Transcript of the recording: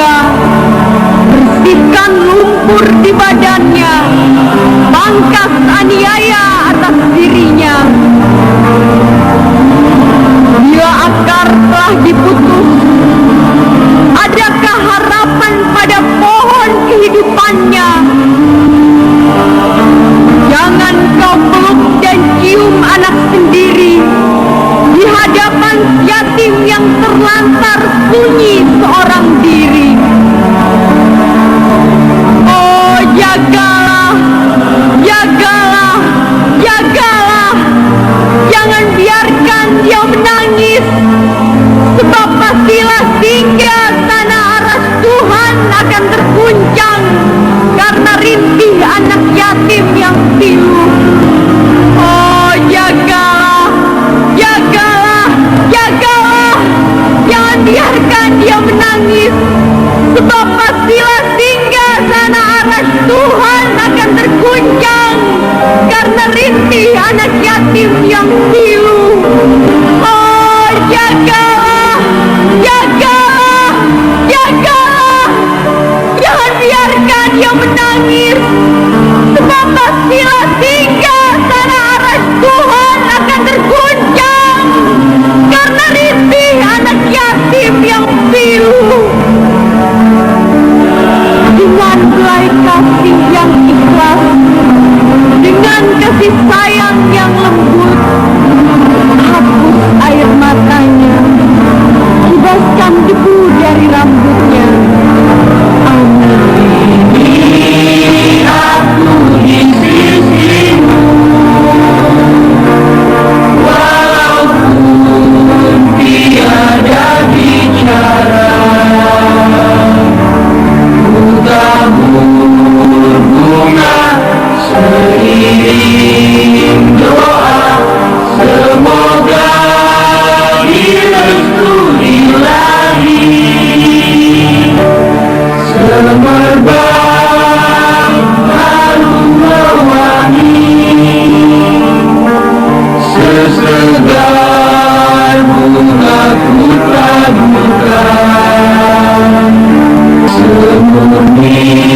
dia, bersihkan lumpur di badannya, pangkas aniaya atas dirinya. Bila akar telah diputus, adakah harapan pada pohon kehidupannya? Jangan kau peluk dan cium anak sendiri di hadapan yatim yang terlantar sunyi seorang diri. Oh, jagalah, jagalah, jagalah. Jangan biarkan dia menangis, sebab pastilah hingga tanah aras Tuhan akan terguncang karena rintih anak yatim yang pilu. Oh, jagalah, jagalah, jagalah. Jangan biarkan dia menangis, sebab pastilah hingga tanah aras Tuhan akan terguncang karena rintih anak yatim yang pilu. Oh, jagalah, jagalah, jagalah. Jangan biarkan dia menangis, sebab pastilah hingga tanah aras Tuhan akan terguncang karena rintih anak yatim yang pilu. Dengan belai kasih yang ikhlas, dengan kasih sayang yang lembut, hapus air matanya, kibaskan debu dari rambutnya. Amin. Aku di sisimu, walaupun tiada bicara. Ku tabur bunga seiring doa, semoga direstui lagi. Semerbak harum mewangi, sesegar bunga putra duka, semurni